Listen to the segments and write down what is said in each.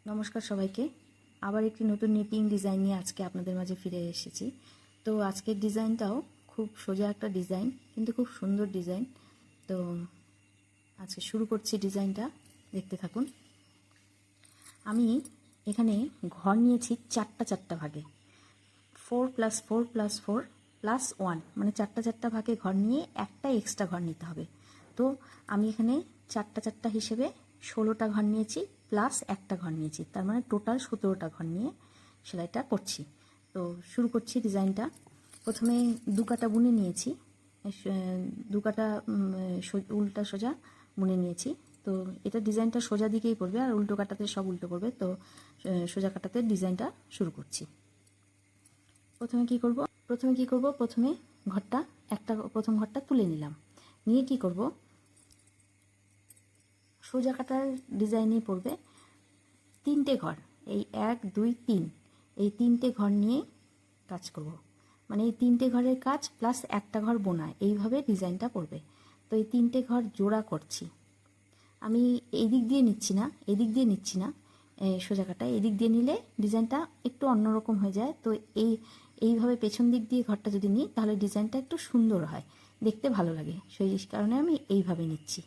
নমস্কার সবাইকে। আবার একটি নতুন নিটিং ডিজাইন নিয়ে আজকে আপনাদের মাঝে ফিরে এসেছি। তো আজকের ডিজাইনটাও খুব সোজা একটা ডিজাইন, কিন্তু খুব সুন্দর ডিজাইন। তো আজকে শুরু করছি ডিজাইনটা, দেখতে থাকুন। আমি এখানে ঘর নিয়েছি চারটা ভাগে, 4+4+4+1, মানে চারটা ভাগে ঘর নিয়ে একটা এক্সট্রা ঘর নিতে হবে। তো আমি এখানে চারটা হিসেবে 16টা ঘর নিয়েছি, প্লাস একটা ঘর নিয়েছি, তার মানে টোটাল 17টা ঘর নিয়ে সেলাইটা করছি। তো শুরু করছি ডিজাইনটা। প্রথমে দু কাটা বুনে নিয়েছি, দু কাটা উল্টা সোজা বুনে নিয়েছি। তো এটা ডিজাইনটা সোজা দিকেই করবে, আর উল্টো কাটাতে সব উল্টো করবে। তো সোজা কাটাতে ডিজাইনটা শুরু করছি। প্রথমে কি করব, প্রথমে প্রথম ঘরটা তুলে নিলাম। নিয়ে কি করব, সোজা কাটার ডিজাইনেই পড়বে তিনটে ঘর, এই 1 2 3, এই তিনটে ঘর নিয়ে কাজ করব। মানে এই তিনটে ঘরের কাজ প্লাস একটা ঘর বোনা, এইভাবে ডিজাইনটা পড়বে। তো এই তিনটে ঘর জোড়া করছি। আমি এই দিক দিয়ে নিচ্ছি না সোজা কাটা। এদিক দিয়ে নিলে ডিজাইনটা একটু অন্যরকম হয়ে যায়। তো এইভাবে পেছন দিক দিয়ে ঘরটা যদি নিই, তাহলে ডিজাইনটা একটু সুন্দর হয়, দেখতে ভালো লাগে। সেই কারণে আমি এইভাবে নিচ্ছি।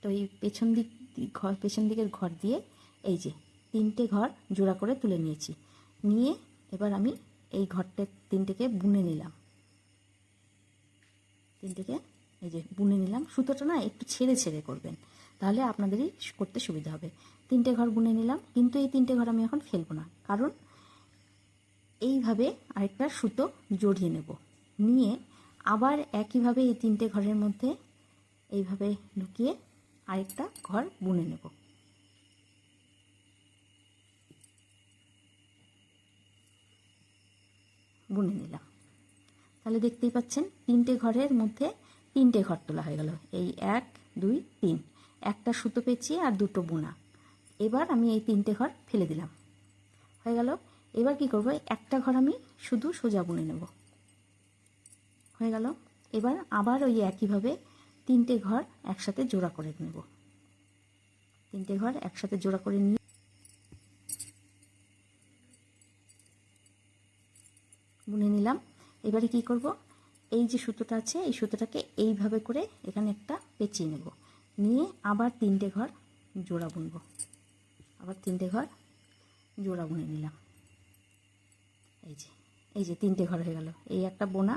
তো এই পেছন দিকের ঘর দিয়ে এই যে তিনটে ঘর জোড়া করে তুলে নিয়েছি। নিয়ে এবার আমি এই তিনটেকে বুনে নিলাম। এই যে বুনে নিলাম। সুতোটা না একটু ছেড়ে ছেড়ে করবেন, তাহলে আপনাদেরই করতে সুবিধা হবে। তিনটে ঘর বুনে নিলাম, কিন্তু এই তিনটে ঘর আমি এখন ফেলবো না, কারণ এইভাবে আরেকটা সুতো জড়িয়ে নেব। নিয়ে আবার একইভাবে এই তিনটে ঘরের মধ্যে এইভাবে ঢুকিয়ে আরেকটা ঘর বুনে নেব। বুনে নিলাম। তাহলে দেখতেই পাচ্ছেন তিনটে ঘরের মধ্যে তিনটে ঘর তোলা হয়ে গেল। এই 1 2 3, একটা সুতো পেঁচিয়ে আর দুটো বোনা। এবার আমি এই তিনটে ঘর ফেলে দিলাম, হয়ে গেল। এবার কি করব, একটা ঘর আমি শুধু সোজা বুনে নেব, হয়ে গেল। এবার আবার ওই একইভাবে তিনটে ঘর একসাথে জোড়া করে নেব। তিনটে ঘর একসাথে জোড়া করে নিয়ে বুনে নিলাম। এবারে কি করব, এই যে সুতোটা আছে, এই সুতোটাকে এইভাবে করে এখানে একটা পেঁচিয়ে নেব। নিয়ে আবার তিনটে ঘর জোড়া বুনব, আবার তিনটে ঘর জোড়া বুনে নিলাম। এই যে তিনটে ঘর হয়ে গেল। এই একটা বোনা,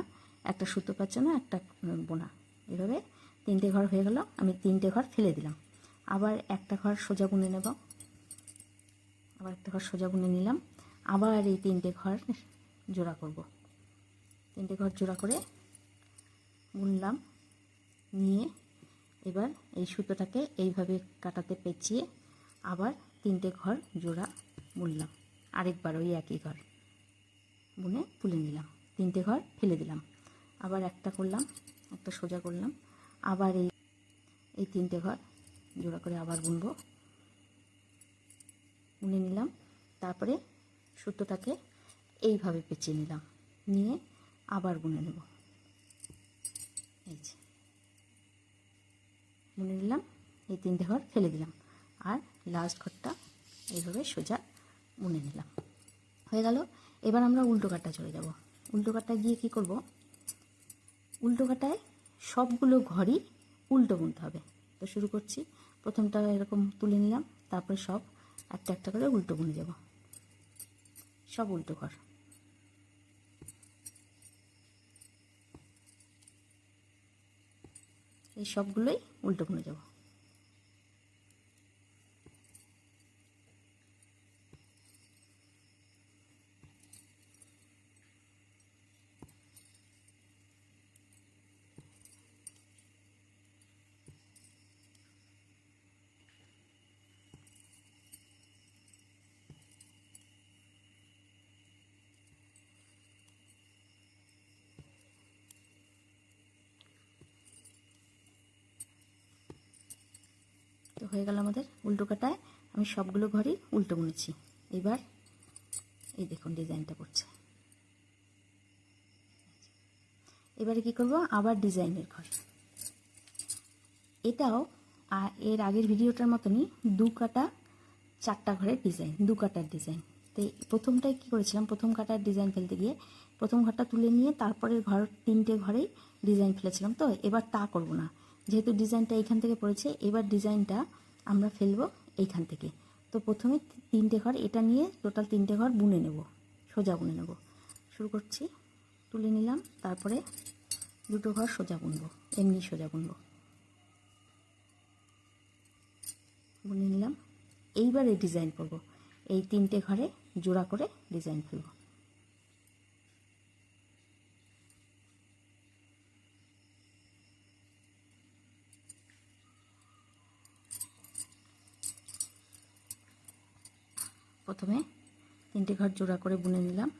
একটা সুতো পেঁচানো, একটা বোনা, এভাবে তিনটে ঘর হয়ে গেল। আমি তিনটে ঘর ফেলে দিলাম। আবার একটা ঘর সোজা বুনে নেব, আবার একটা ঘর সোজা বুনে নিলাম। আবার এই তিনটে ঘর জোড়া করব। তিনটে ঘর জোড়া করে বুনলাম। নিয়ে এবার এই সুতোটাকে এইভাবে কাটাতে পেঁচিয়ে আবার তিনটে ঘর জোড়া বুনলাম। আরেকবার ওই একই ঘর বুনে তুলে নিলাম। তিনটে ঘর ফেলে দিলাম। আবার একটা করলাম, একটা সোজা করলাম। আবার এই তিনটে ঘর জোড়া করে আবার বুনবো। বুনে নিলাম। তারপরে সুতোটাকে এইভাবে পেঁচিয়ে নিলাম। নিয়ে আবার বুনে নেব। এই যে বুনে নিলাম, এই তিনটে ঘর ফেলে দিলাম, আর লাস্ট ঘরটা এইভাবে সোজা বুনে নিলাম, হয়ে গেল। এবার আমরা উল্টো কাটা চলে যাব। উল্টো কাটায় গিয়ে কি করব, উল্টো কাটায় সবগুলো ঘরই উল্টো বুনতে হবে। তো শুরু করছি। প্রথমটা এরকম তুলে নিলাম, তারপরে সব একটা একটা করে উল্টো বুনে যাব, সব উল্টো ঘর। এই সবগুলোই উল্টো বুনে যাব। তো হয়ে গেল আমাদের উল্টো কাটায় আমি সবগুলো ঘরই উল্টো বুনেছি। এবার এই দেখুন ডিজাইনটা পড়ছে। এবারে কি করব, আবার ডিজাইনের ঘর। এটাও এর আগের ভিডিওটার মতনই দু কাটা 4টা ঘরের ডিজাইন, 2 কাটার ডিজাইন। তো প্রথমটায় কী করেছিলাম, প্রথম কাটার ডিজাইন ফেলতে গিয়ে প্রথম ঘরটা তুলে নিয়ে তারপরের ঘর 3টে ঘরেই ডিজাইন ফেলেছিলাম। তো এবার তা করব না, যেহেতু ডিজাইনটা এইখান থেকে পড়েছে, এবার ডিজাইনটা আমরা ফেলবো এইখান থেকে। তো প্রথমে 3টে ঘর এটা নিয়ে টোটাল 3টে ঘর বুনে নেব, সোজা বুনে নেব। শুরু করছি, তুলে নিলাম, তারপরে 2টো ঘর সোজা বুনবো, এমনি সোজা বুনবো, বুনে নিলাম। এইবারে ডিজাইন করব, এই 3টে ঘরে জোড়া করে ডিজাইন ফেলব। প্রথমে 3টে ঘর জোড়া করে বুনে নিলাম।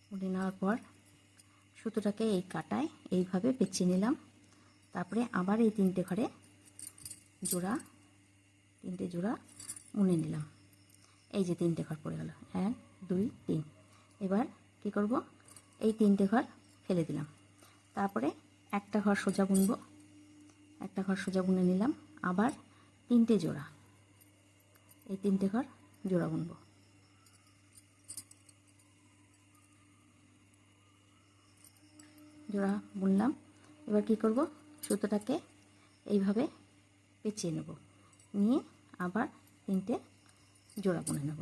বুনে নেওয়ার পর সুতোটাকে এই কাটায় এইভাবে পেঁচিয়ে নিলাম। তারপরে আবার এই 3টে ঘরে জোড়া, 3টে জোড়া বুনে নিলাম। এই যে 3টে ঘর পড়ে গেল, 1 2 3। এবার কি করব, এই 3টে ঘর ফেলে দিলাম। তারপরে একটা ঘর সোজা বুনব, একটা ঘর সোজা বুনে নিলাম। আবার 3টে জোড়া, এই 3টে ঘর জোড়া বুনব। জোড়া বুনলাম। এবার কি করব, সুতোটাকে এইভাবে পেঁচিয়ে নেব, নিয়ে আবার 3টে জোড়া বুনে নেব।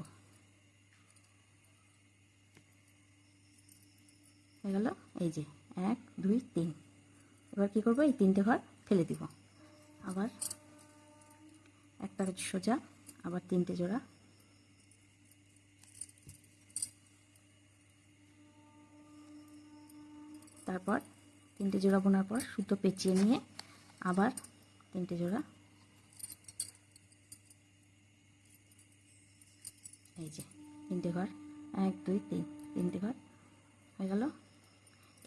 হয়ে গেল, এই যে 1 2 3। এবার কি করব, এই 3টে ঘর ফেলে দিব। আবার একটা সোজা, আবার 3টে জোড়া, তারপর 3টে জোড়া বোনার পর সুতো পেঁচিয়ে নিয়ে আবার 3টে জোড়া, এই যে 3টে ঘর, 1 2 3, 3টে ঘর হয়ে গেল।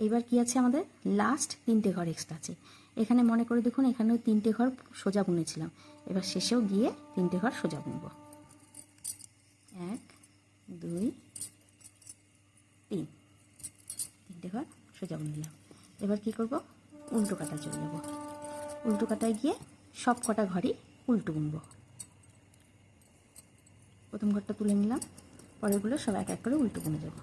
এইবার কি আছে, আমাদের লাস্ট 3টে ঘর এক্সট্রা আছে। এখানে মনে করে দেখুন, এখানেও 3টে ঘর সোজা বুনেছিলাম। এবার শেষেও গিয়ে 3টে ঘর সোজা বুনব, 1 2 3, 3টে ঘর সোজা বুনলাম। এবার কি করব, উল্টো কাটা চলে যাব। উল্টো কাটায় গিয়ে সব কটা ঘরই উল্টো বুনব। প্রথম ঘরটা তুলে নিলাম, পরেরগুলো সব এক এক করে উল্টো বুনে যাব।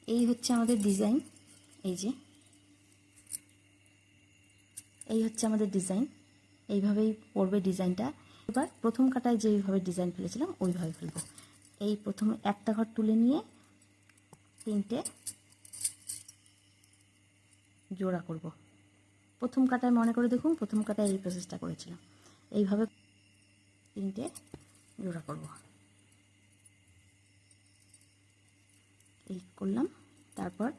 এই হচ্ছে আমাদের ডিজাইন, এই যে এই হচ্ছে আমাদের ডিজাইন। এইভাবেই পড়বে ডিজাইনটা। এবার প্রথম কাটায় যেইভাবে ডিজাইন ফেলেছিলাম ওইভাবে ফেলবো। এই প্রথমে একটা ঘর তুলে নিয়ে 3টে জোড়া করব। প্রথম কাটায় মনে করে দেখুন, প্রথম কাটায় এই প্রসেসটা করেছিলাম। এইভাবে 3টে জোড়া করব, এই করলাম। তারপর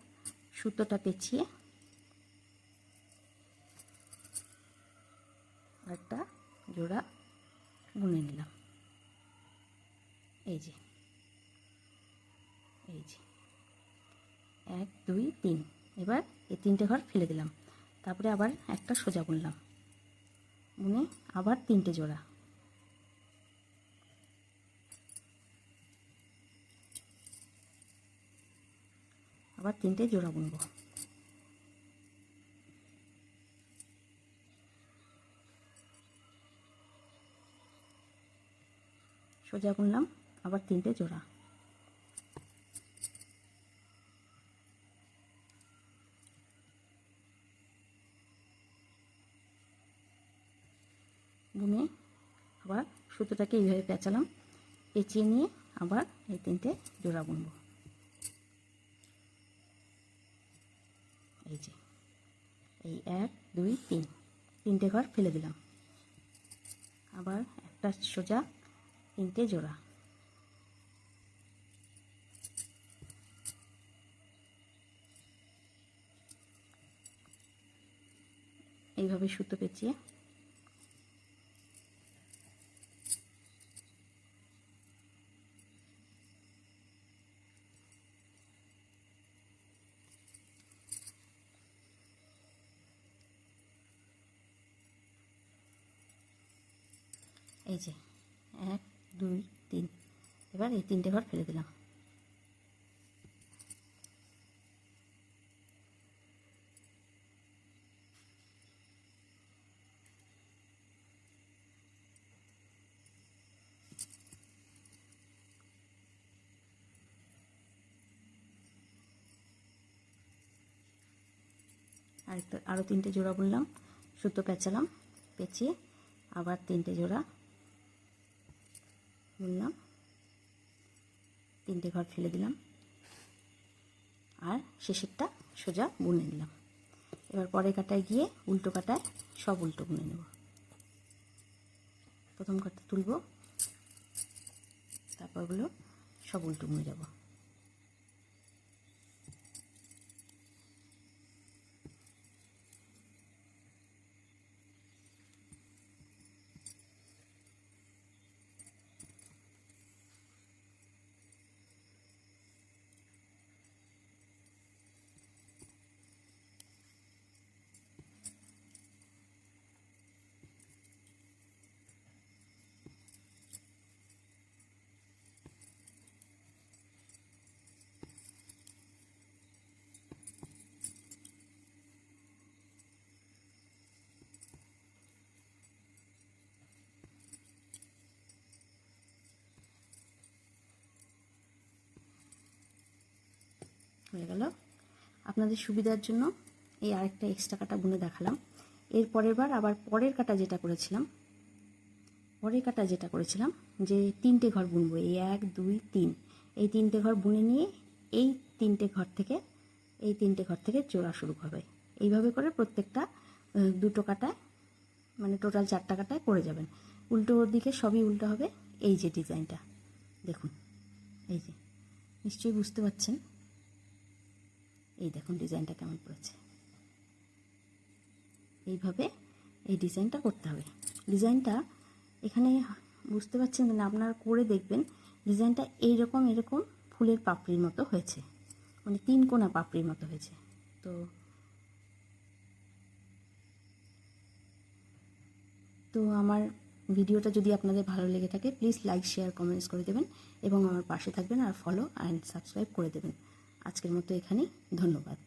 সুতোটা পেঁচিয়ে একটা জোড়া বুনে নিলাম, এই যে 1 2 3। এবার এই 3টে ঘর ফেলে দিলাম। তারপরে আবার একটা সোজা বুনলাম, বুনে আবার 3টে জোড়া, আবার 3টে জোড়া বুনব। সোজা বুনলাম, আবার 3টে জোড়া, বুনে আবার সুতোটাকে এইভাবে পেঁচালাম, পেঁচিয়ে নিয়ে আবার এই 3টে জোড়া বুনব। এই যে এই 1 2 3, 3টে ঘর ফেলে দিলাম। আবার একটা সোজা, 3টে জোড়া, এইভাবে সুতো পেঁচিয়ে এই যে 1 2 3, এবার এই 3টে ঘর ফেলে দিলাম। আরও 3টে জোড়া বুনলাম, সুতো পেঁচালাম, পেঁচিয়ে আবার 3টে জোড়া বুনলাম, 3টে ঘর ফেলে দিলাম, আর শেষেরটা সোজা বুনে নিলাম। এবার পরের কাটায় গিয়ে উল্টো কাটায় সব উল্টো বুনে নেব। প্রথম কাটা তুলব, তারপরগুলো সব উল্টো বুনে যাব। হয়ে গেল। আপনাদের সুবিধার জন্য এই আরেকটা এক্সট্রা কাটা বুনে দেখালাম। এর পরের বার আবার পরের কাটা যেটা করেছিলাম যে 3টে ঘর বুনবো, এই 1 2 3, এই 3টে ঘর বুনে নিয়ে এই 3টে ঘর থেকে জোড়া শুরু হবে। এইভাবে করে প্রত্যেকটা 2টো কাটায়, মানে টোটাল 4টা কাটায় করে যাবেন। উল্টো দিকে সবই উল্টো হবে। এই যে ডিজাইনটা দেখুন, এই যে নিশ্চয়ই বুঝতে পারছেন, এই দেখুন ডিজাইনটা কেমন পড়েছে। এইভাবে এই ডিজাইনটা করতে হবে। ডিজাইনটা এখানে বুঝতে পারছেন না, আপনারা করে দেখবেন। ডিজাইনটা এরকম ফুলের পাপড়ির মতো হয়েছে, মানে 3 কোনা পাপড়ির মতো হয়েছে। তো আমার ভিডিওটা যদি আপনাদের ভালো লেগে থাকে প্লিজ লাইক শেয়ার কমেন্টস করে দেবেন এবং আমার পাশে থাকবেন, আর ফলো অ্যান্ড সাবস্ক্রাইব করে দেবেন। আজকের মতো এখানেই, ধন্যবাদ।